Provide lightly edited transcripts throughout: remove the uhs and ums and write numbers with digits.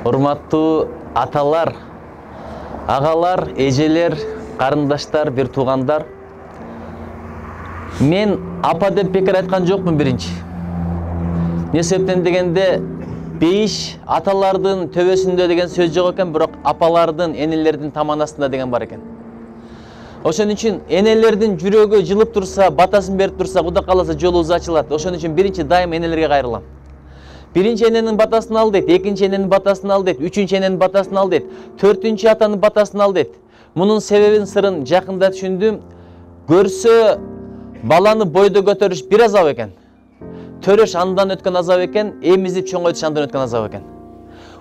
Урматтуу аталар, агалар, эжелер, карындаштар, бир туугандар. Мен апа деп бекер айткан жокмун биринчи. Не себептен дегенде бейиш аталардын төбөсүндө деген сөз жок экен, бирок апалардын, энелердин таманасында деген бар экен. Ошон үчүн энелердин жүрөгү жылып турса, батасын берип турса, Кудай кааласа жолубуз ачылат. Ошон үчүн биринчи дайым энелерге кайрылам. Биринчи эненин батасын ал дейт, экинчи эненин батасын ал дейт, үчүнчү эненин батасын ал дейт, төртүнчү атанын батасын ал дейт. Мунун себебин, сырын жакында түшүндүм. Көрсө баланы бойдо көтөрүш бир азап экен. Төрөш андан өткөн азап экен, эмизип чоңойтуш андан өткөн азап экен.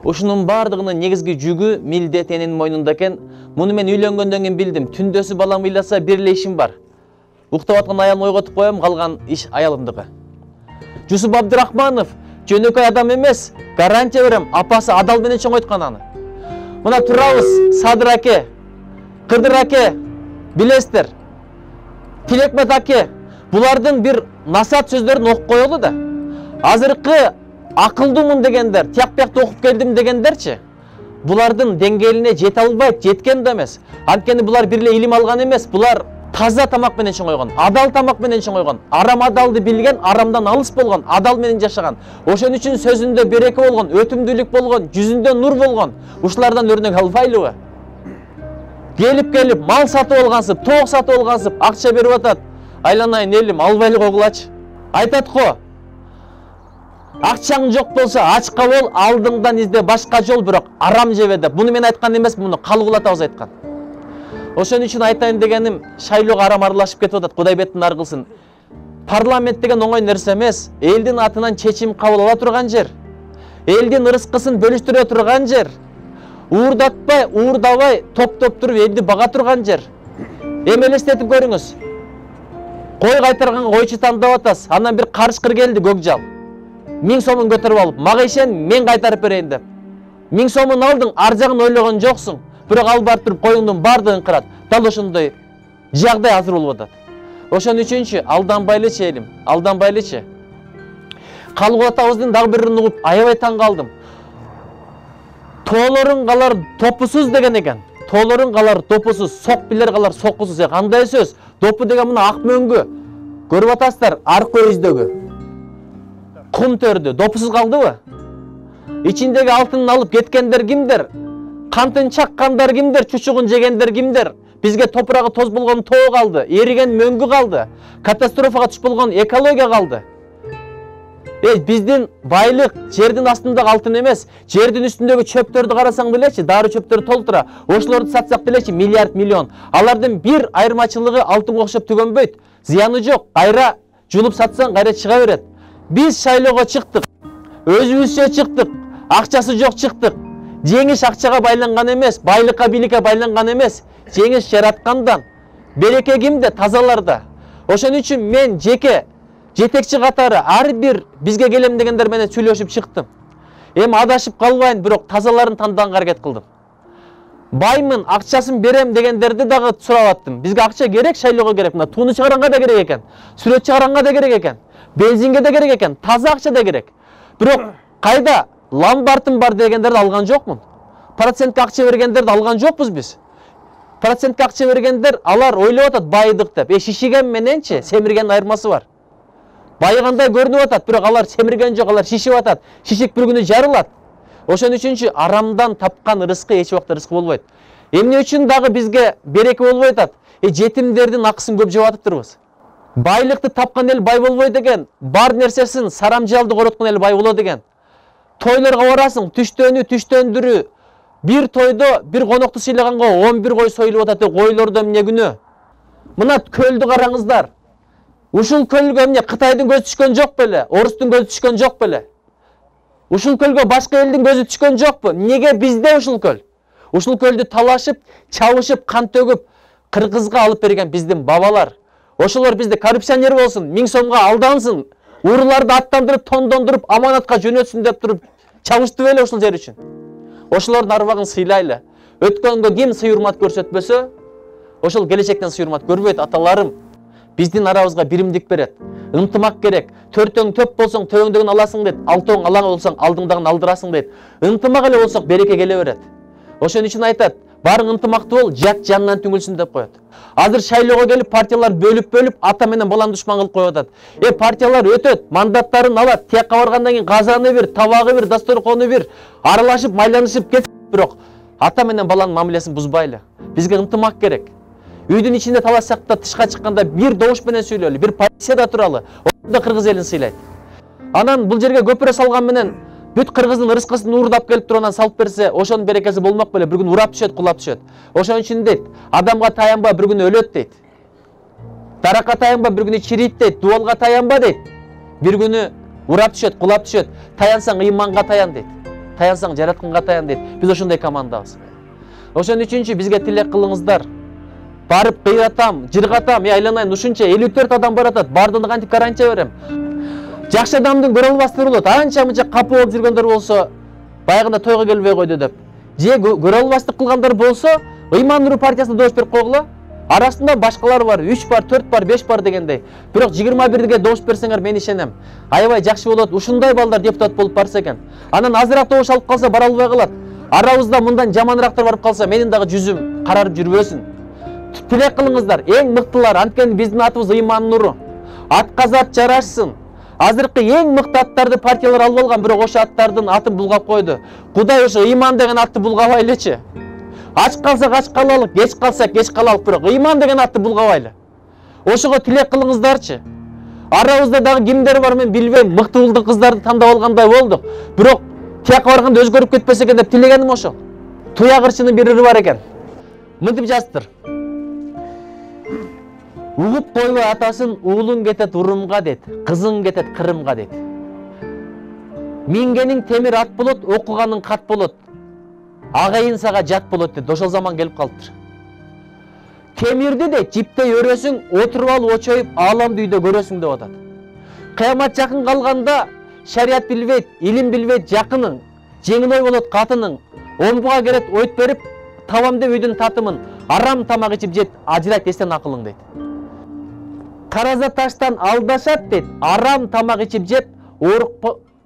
Ушунун бардыгынын негизги жүгү милдет эненин мойнунда экен. Муну мен үйлөнгөндөн кийин билдим. Түндөсү балам ыйласа бир эле ишим бар. Уктап аткан аялымды ойготуп коем, калган иш аялымдыкы. Жусуп Абдырахманов жөнөкөй адам эмес, гарантия берем, апасы адал менен чоңойткан аны. Мына турабыз, Садыр аке, Кырдыр аке, билесиздер. Тилекмет аке, булардын бир насаат сөздөрүн окуп коелу да. Азыркы акылдуумун дегендер, тияк-биякты окуп келдим дегендерчи, булардын деңгээлине жете албайт, жеткен да эмес. Анткени булар бир эле илим алган эмес, булар таза тамак менен чоңойгон, адал тамак менен чоңойгон, арам адалды билген, арамдан алыс болгон, адал менен жашаган. Ошон үчүн сөзүндө береке болгон, өтүмдүүлүк болгон, жүзүндө нур болгон. Ушулардан өрнөк албайлыбы? Келип мал сатып алгансып, тоок сатып алгансып, акча берип атат. Айланайын элим, албайлы койгулачы. Айтат го. Акчаң жок болсо, ачка бол, алдыңдан изде башка жол, бирок арам жебе деп. Буну мен айткан эмес, муну Калыгул атабыз айткан. Ошон үчүн айтайын дегеним, шайлоого арам аралашып кетип атат, Кудай бетин ар кылсын. Парламент деген оңой нерсе эмес, элдин атынан чечим кабыл ала турган жер. Элдин ырыскысын бөлүштүрө турган жер. Уурдатпай, уурдабай, топ-топ туруп элди бага турган жер. Эми элестетип көрүңүз. Кой кайтарганга койчу тандап атасыз. Андан бир карышкыр келди, көкжал. 1000 сомун көтөрүп алып, мага ишен, мен кайтарып берейин деп. 1000 сомун алдың, ар жагын ойлогон жоксуң. Бирок ал барып туруп коюңдун бардыгын кырат. Дал ошондой жагдай азыр болуп атат. Ошон үчүнчү алданбайлычы элим, алданбайлычы. Калыгул атабыздын дагы бирин угуп, аябай таң калдым. Тоолорун калар топусуз деген экен. Тоолорун калар топусуз, сок билер калар сокусуз. Кандай сөз? Допу деген мына ак мөңгү. Көрүп атасыздар, аркы өздөгү. Кум төрдү, допусуз калдыбы? Ичиндеги алтынын алып кеткендер кимдер? Кантын чаккандар кимдер? Чучугун жегендер кимдер? Бизге топурагы тоз болгон тоо калды, эриген мөңгү калды, катастрофага түшүп болгон экология калды. Биздин байлык жердин астындагы алтын эмес, жердин үстүндөгү чөптөрдү карасаң делечи, дары чөптөр толтура. Ошолорду сатсак делечи, миллиард миллион. Алардын бир айырмачылыгы алтынга окшоп түгөнбөйт. Зыяны жок, кайра жулуп сатсаң кайра чыга берет. Биз шайлоого чыктык, өзүбүзчө чыктык, акчасы жок чыктык. Жеңиш акчага байланган эмес, байлыкка, бийликке байланган эмес. Жеңиш жараткандан. Береке кимде? Тазаларда. Ошон үчүн мен жеке жетекчи катары ар бир бизге келем дегендер менен сүйлөшүп чыктым. Эми адашып калбайын, бирок тазаларын тандаганга аракет кылдым. Баймын, акчасын берем дегендерди дагы сурап аттым. Бизге акча керек, шайлоого керек. Мына тууну чыгаранга да керек экен. Сүрөт чыгаранга да керек экен. Бензинге да керек экен. Таза акча да керек. Бирок кайда ламбартым бар дегендерди алган жокмун. Процентке акча бергендерди алган жокпуз биз. Процентке акча бергендер, алар ойлоп атат байыдык деп. Шишиген мененчи семирген айырмасы бар. Байыгандай көрүнүп атат, бирок алар семирген жок, алар шишип атат. Шишик бир күнү жарылат. Ошон үчүнчү арамдан тапкан рызкы эч убакта рызкы болбойт. Эмне үчүн дагы бизге береке болбой атат? Жетимдердин акысын көп жеп атыптырбыз. Байлыкты тапкан эл бай болбойт экен. Бар нерсесин сарамжалды короткон эл бай болот экен. Тойлорго барасың, түштөнү, түштөндүрү. Бир тойдо бир конокту сыйлаганга 11 кой союлуп атат. Койлордо эмне күнөө? Мына көлдү караңыздар. Ушул көлгө эмне Кытайдын көзү түшкөн жок беле? Орустун көзү түшкөн жок беле? Ушул көлгө башка элдин көзү түшкөн жокпу? Неге бизде ушул көл? Ушул көлдү талашып, чабышып, кан төгүп, Кыргызга алып берген биздин бабалар. Ошолор бизде коррупционер болсун, 1000 сомго алдансın, урларды аттандырып, тондондуруп, аманатка жөнөтсүн деп туруп чабышты беле ушул жер үчүн. Ошолордун арбагын сыйлайлы. Өткөнгө ким сый урмат көрсөтпөсө, ошол келечектен сый урмат көрбөйт аталарым. Биздин арабызга биримдик берет. Ынтымак керек. Төртөң төп болсоң төбөңдөгүн аласың дейт. Алтоң алаң болсоң алдыңдагын алдырасың дейт. Ынтымак эле болсок береке келе берет. Ошон үчүн айтат, барың ынтымактуу бол, жат жанынан түңүлсүн деп коет. Азыр шайлоого келип партиялар бөлүп ата менен баланы душман кылып коюп атат. Партиялар өтөт, мандаттарын алат, тиякка баргандан кийин казаны бир, табагы бир, дасторкону бир, аралашып, майланышып кетет. Бирок ата менен баланын мамилесин бузбайлы. Бизге ынтымак керек. Үйдүн ичинде талашсак да тышка чыкканда бир добуш менен сүйлөлү, бир позицияда туралы. Ошондо кыргыз элин сыйлайт. Анан бул жерге көпүрө салган менен бүт кыргыздын рызкысын уурдап келип туруп анан салып берсе, ошонун берекеси болмок беле, бир күн урап түшөт, кулап түшөт. Ошон үчүн дейт, адамга таянба, бир күн өлөт дейт. Даракка таянба, бир күнү чирийт дейт. Дуалга таянба дейт. Бир күнү урап түшөт, кулап түшөт. Таянсаң ыйманга таян дейт. Таянсаң жаратканга таян дейт. Биз ошондой командабыз. Ошон үчүнчү бизге тилек кылыңыздар. Барып кыйратам, жыргатам, айланайын, ушунча 54 адам баратат, бардыгын кантип гарантия берем. Жакшы адамдын көрө албастыгы болот. Анча-мынча капы болуп жүргөндөр болсо, баягында тойго келбей койду деп. Же көрө албастык кылгандар болсо, Ыйман Нуру партиясына добуш берип койгула. Арасында башкалар бар, 3 бар, 4 бар, 5 бар дегендей. Бирок 21ге добуш берсеңер мен ишенем. Аябай жакшы болот. Ушундай балдар депутат болуп барса экен. Анан азыраак добуш алып калса бара албай калат. Арабызда мындан жаманырактар барып калса, менин дагы жүзүм карарып жүрбөсүн. Тилек кылыңыздар, эң мыктылар, анткени биздин атыбыз Ыйман Нуру. Атка зат жарашсын. Азыркы эң мыкты аттарды партиялар алып алган, бирок ошо аттардын атын булгап койду. Кудай ошо Ыйман деген атты булгабайлычы. Ач калсак ач калалык, кеч калсак кеч калалык, бирок Ыйман деген атты булгабайлы. Ошого тилек кылыңыздарчы. Арабызда дагы кимдер бар мен билбейм, мыкты улдук кыздарды тандап алгандай болдук. Бирок тияка барганда өзгөрүп кетпесе экен деп тилегеним ошол. Туя кырчынын бир ыры бар экен. Мынтип жазыптыр. Угуп койбой атасын, уулуң кетет Урумга дейт, кызың кетет Кырымга дейт. Мингениң темир ат болот, окуганың кат болот. Агайын сага жат болот дейт. Ошол заман келип калыптыр. Темирди дейт, жиптей өрөсүң, отуруп алып очоюп, ааламды үйдө көрөсүң деп атат. Кыямат жакын калганда шарият билбейт, илим билбейт жакының, жеңил ой болот катының. Омбуга керет ойт берип, табам деп үйдүн татымын, арам тамак ичип жеп, ажырайт эстен акылың дейт. Караза таштан алдашат дейт, арам тамак ичип жеп,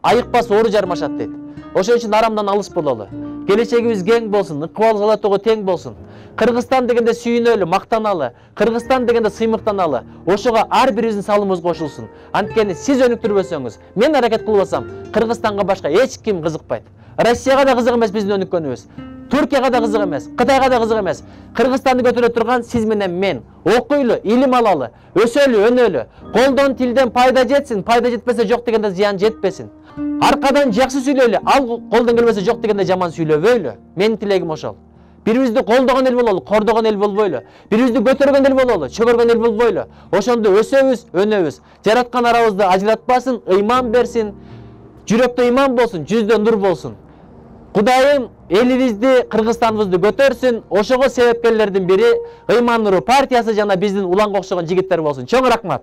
айыкпас оору жармашат дейт. Ошон үчүн арамдан алыс бололу. Келечегибиз кең болсун, ыкбал калатого тең болсун. Кыргызстан дегенде сүйүнөлү, мактаналы, Кыргызстан дегенде сыймыктаналы. Ошого ар бирибиздин салымыбыз кошулсун. Анткени сиз өнүктүрбөсөңүз, мен аракет кылбасам, Кыргызстанга башка эч ким кызыкпайт. Россияга да кызык эмес биздин өнүккөнүбүз. Туркияга да кызык эмес, Кытайга да кызык эмес. Кыргызстанды көтөрө турган сиз менен мен. Окуйлу, илим алалы, өсөлү, өнөлү. Колдон тилден пайда жетсин, пайда жетпесе жок дегенде зыян жетпесин. Аркадан жакшы сүйлөйлү, ал колдон келбесе жок дегенде жаман сүйлөбөйлү. Менин тилегим ошол. Бирибизди колдогон эл бололу, кордогон эл болбойлу. Бирибизди көтөргөн эл бололу, чөгөргөн эл болбойлу. Ошондо өсөбүз, өнөбүз. Жараткан арабызды ажыратпасын, ыйман берсин. Жүрөктө ыйман болсун, жүздө нур болсун. Кудайым элибизди, Кыргызстаныбызды көтөрсүн. Ошого себепкерлердин бири Ыйман Нуру партиясы жана биздин уланга окшогон жигиттер болсун. Чоң рахмат.